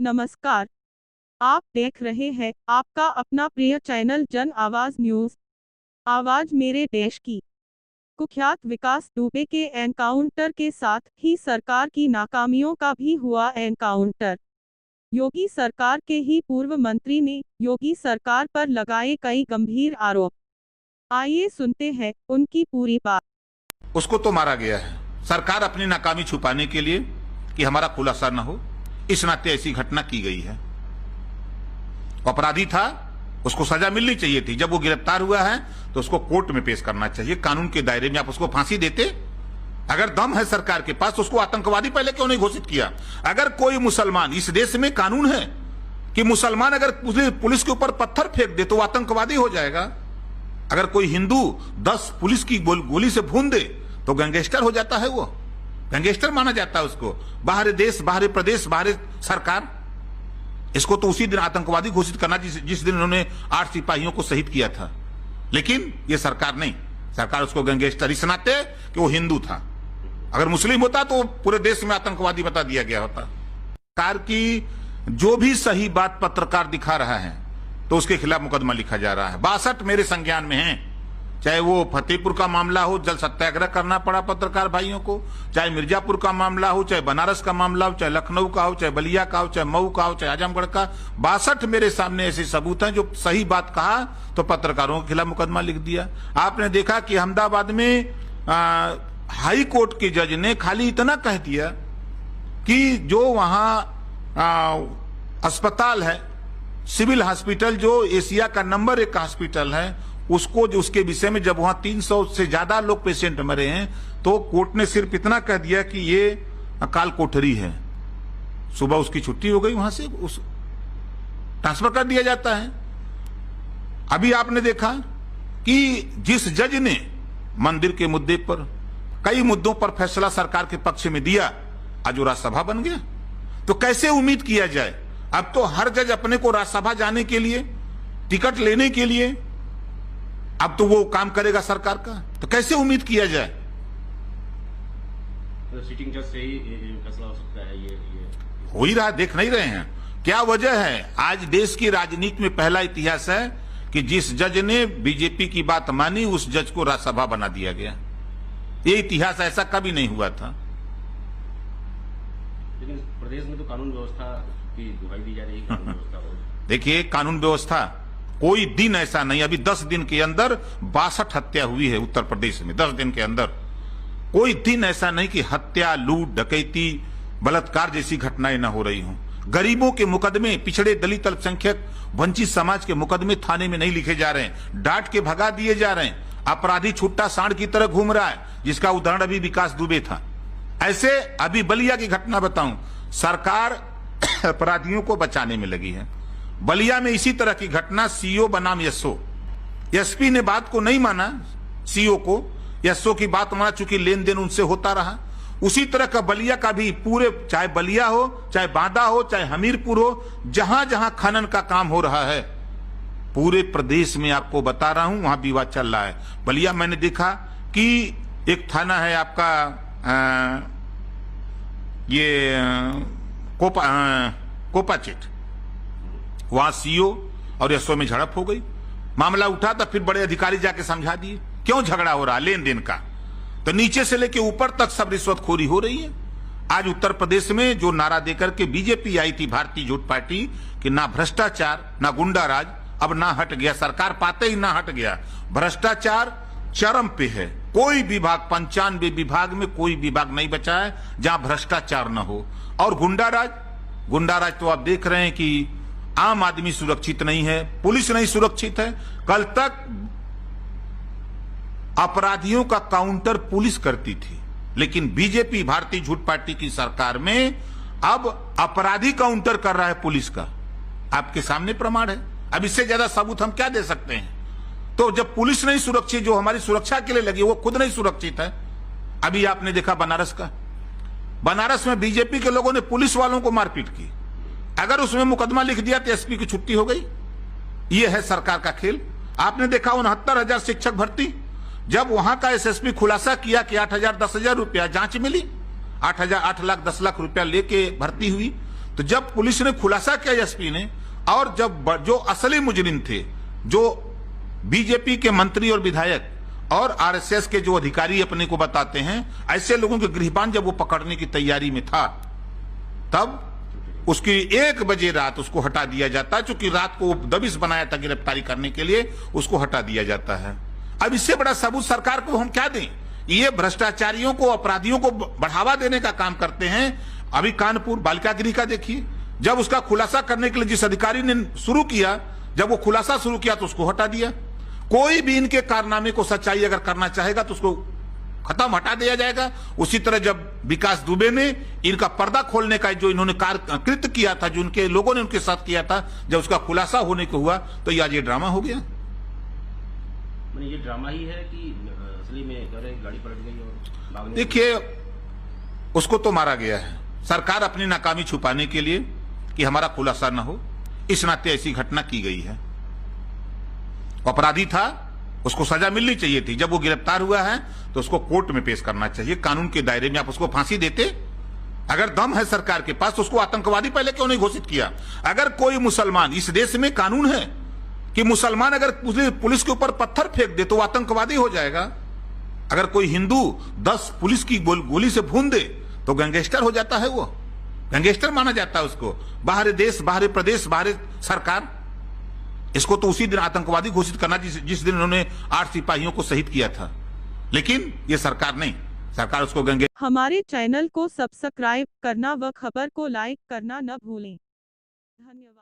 नमस्कार, आप देख रहे हैं आपका अपना प्रिय चैनल जन आवाज न्यूज। आवाज मेरे देश की। कुख्यात विकास दुबे के एनकाउंटर के साथ ही सरकार की नाकामियों का भी हुआ एनकाउंटर। योगी सरकार के ही पूर्व मंत्री ने योगी सरकार पर लगाए कई गंभीर आरोप। आइए सुनते हैं उनकी पूरी बात। उसको तो मारा गया है सरकार अपनी नाकामी छुपाने के लिए कि हमारा खुलासा न हो, इस नाते ऐसी घटना की गई है। अपराधी था, उसको सजा मिलनी चाहिए थी। जब वो गिरफ्तार हुआ है तो उसको कोर्ट में पेश करना चाहिए, कानून के दायरे में। आप उसको फांसी देते, अगर दम है सरकार के पास तो उसको आतंकवादी पहले क्यों नहीं घोषित किया? अगर कोई मुसलमान, इस देश में कानून है कि मुसलमान अगर पुलिस के ऊपर पत्थर फेंक दे तो वो आतंकवादी हो जाएगा। अगर कोई हिंदू 10 पुलिस की गोली से भून दे तो गैंगस्टर हो जाता है, वो गैंगस्टर माना जाता है उसको। बाहर देश, बाहर प्रदेश, बाहर सरकार, इसको तो उसी दिन आतंकवादी घोषित करना जिस दिन उन्होंने 8 सिपाहियों को शहीद किया था। लेकिन ये सरकार नहीं, सरकार उसको गैंगस्टर इस नाते कि वो हिंदू था। अगर मुस्लिम होता तो पूरे देश में आतंकवादी बता दिया गया होता। सरकार की जो भी सही बात पत्रकार दिखा रहा है तो उसके खिलाफ मुकदमा लिखा जा रहा है। 62 मेरे संज्ञान में हैं, चाहे वो फतेहपुर का मामला हो, जल सत्याग्रह करना पड़ा पत्रकार भाइयों को, चाहे मिर्जापुर का मामला हो, चाहे बनारस का मामला हो, चाहे लखनऊ का हो, चाहे बलिया का हो, चाहे मऊ का हो, चाहे आजमगढ़ का। 62 मेरे सामने ऐसे सबूत हैं जो सही बात कहा तो पत्रकारों के खिलाफ मुकदमा लिख दिया। आपने देखा कि अहमदाबाद में हाई कोर्ट के जज ने खाली इतना कह दिया कि जो वहां अस्पताल है, सिविल हॉस्पिटल, जो एशिया का नंबर 1 हॉस्पिटल है, उसको जो उसके विषय में जब वहां 300 से ज्यादा लोग पेशेंट मरे हैं तो कोर्ट ने सिर्फ इतना कह दिया कि ये अकाल कोठरी है। सुबह उसकी छुट्टी हो गई, वहां से उस ट्रांसफर कर दिया जाता है। अभी आपने देखा कि जिस जज ने मंदिर के मुद्दे पर, कई मुद्दों पर फैसला सरकार के पक्ष में दिया, आज वो राज्यसभा बन गया। तो कैसे उम्मीद किया जाए? अब तो हर जज अपने को राज्यसभा जाने के लिए, टिकट लेने के लिए, अब तो वो काम करेगा सरकार का। तो कैसे उम्मीद किया जाए? तो सिटिंग जज से ही फैसला हो सकता है। ये हो ही रहा, देख नहीं रहे हैं क्या वजह है? आज देश की राजनीति में पहला इतिहास है कि जिस जज ने बीजेपी की बात मानी उस जज को राज्यसभा बना दिया गया। ये इतिहास ऐसा कभी नहीं हुआ था। लेकिन प्रदेश में तो कानून व्यवस्था की दुहाई दी जा रही है। कानून व्यवस्था देखिए, कानून व्यवस्था कोई दिन ऐसा नहीं, अभी 10 दिन के अंदर 62 हत्या हुई है उत्तर प्रदेश में। 10 दिन के अंदर कोई दिन ऐसा नहीं कि हत्या, लूट, डकैती, बलात्कार जैसी घटनाएं न हो रही हों। गरीबों के मुकदमे, पिछड़े, दलित, अल्पसंख्यक, वंचित समाज के मुकदमे थाने में नहीं लिखे जा रहे हैं, डांट के भगा दिए जा रहे हैं। अपराधी छुट्टा सांड की तरह घूम रहा है, जिसका उदाहरण अभी विकास दुबे था। ऐसे अभी बलिया की घटना बताऊं, सरकार अपराधियों को बचाने में लगी है। बलिया में इसी तरह की घटना, सीओ बनाम एसओ, एसपी ने बात को नहीं माना, सीओ को, एसओ की बात माना, चूंकि लेन देन उनसे होता रहा। उसी तरह का बलिया का भी पूरे, चाहे बलिया हो, चाहे बांदा हो, चाहे हमीरपुर हो, जहां जहां खनन का काम हो रहा है, पूरे प्रदेश में आपको बता रहा हूं, वहां विवाद चल रहा है। बलिया मैंने देखा कि एक थाना है आपका ये कोपाचेट, वहां सीओ और एसओ में झड़प हो गई। मामला उठा तो फिर बड़े अधिकारी जाके समझा दिए क्यों झगड़ा हो रहा, लेन देन का। तो नीचे से लेके ऊपर तक सब रिश्वतखोरी हो रही है। आज उत्तर प्रदेश में जो नारा देकर के बीजेपी आई थी, भारतीय जनता पार्टी, कि ना भ्रष्टाचार ना गुंडाराज, अब ना हट गया, सरकार पाते ही ना हट गया। भ्रष्टाचार चरम पे है। कोई विभाग, 95 विभाग में कोई विभाग नहीं बचा है जहां भ्रष्टाचार न हो। और गुंडाराज तो आप देख रहे हैं कि आम आदमी सुरक्षित नहीं है, पुलिस नहीं सुरक्षित है। कल तक अपराधियों का काउंटर पुलिस करती थी, लेकिन बीजेपी, भारतीय जनता पार्टी की सरकार में अब अपराधी काउंटर कर रहा है पुलिस का। आपके सामने प्रमाण है। अब इससे ज्यादा सबूत हम क्या दे सकते हैं? तो जब पुलिस नहीं सुरक्षित, जो हमारी सुरक्षा के लिए लगी, वो खुद नहीं सुरक्षित है। अभी आपने देखा बनारस का, बनारस में बीजेपी के लोगों ने पुलिस वालों को मारपीट की। अगर उसमें मुकदमा लिख दिया तो एसपी की छुट्टी हो गई। ये है सरकार का खेल। आपने देखा 69,000 शिक्षक भर्ती, जब वहां का एसएसपी खुलासा किया कि 8,000 10,000 रुपया जांच मिली, 8 लाख 10 लाख रुपया लेके भर्ती हुई, तो जब पुलिस ने खुलासा किया एसपी ने, और जब जो असली मुजरिम थे, जो बीजेपी के मंत्री और विधायक और आरएसएस के जो अधिकारी अपने को बताते हैं, ऐसे लोगों के गिरफ्तार जब वो पकड़ने की तैयारी में था, तब उसकी 1 बजे रात उसको हटा दिया जाता है। चूंकि रात को दबिश बनाया था गिरफ्तारी करने के लिए, उसको हटा दिया जाता है। अब इससे बड़ा सबूत सरकार को हम क्या दें? ये भ्रष्टाचारियों को, अपराधियों को बढ़ावा देने का काम करते हैं। अभी कानपुर बालिका गृह का देखिए, जब उसका खुलासा करने के लिए जिस अधिकारी ने शुरू किया, जब वो खुलासा शुरू किया तो उसको हटा दिया। कोई भी इनके कारनामे को सच्चाई अगर करना चाहेगा तो उसको खत्म, हटा दिया जाएगा। उसी तरह जब विकास दुबे ने इनका पर्दा खोलने का जो इन्होंने कृत्य किया था, जो उनके लोगों ने उनके साथ किया था, जब उसका खुलासा होने को हुआ तो आज ये ड्रामा हो गया। ये ड्रामा ही है कि असली में गाड़ी पलट गई और भागने? देखिए, उसको तो मारा गया है। सरकार अपनी नाकामी छुपाने के लिए कि हमारा खुलासा न हो, इस नाते ऐसी घटना की गई है। अपराधी था, उसको सजा मिलनी चाहिए थी। जब वो गिरफ्तार हुआ है तो उसको कोर्ट में पेश करना चाहिए, कानून के दायरे में। आप उसको फांसी देते, अगर दम है सरकार के पास तो उसको आतंकवादी पहले क्यों नहीं घोषित किया? अगर कोई मुसलमान, इस देश में कानून है कि मुसलमान अगर पुलिस के ऊपर पत्थर फेंक दे तो वो आतंकवादी हो जाएगा। अगर कोई हिंदू 10 पुलिस की गोली से भून दे तो गैंगस्टर हो जाता है, वो गैंगस्टर माना जाता है उसको। बाहरी देश, बाहरी प्रदेश, बाहरी सरकार, इसको तो उसी दिन आतंकवादी घोषित करना जिस दिन उन्होंने 8 सिपाहियों को शहीद किया था। लेकिन ये सरकार नहीं, सरकार उसको गंगे। हमारे चैनल को सब्सक्राइब करना व खबर को लाइक करना न भूलें। धन्यवाद।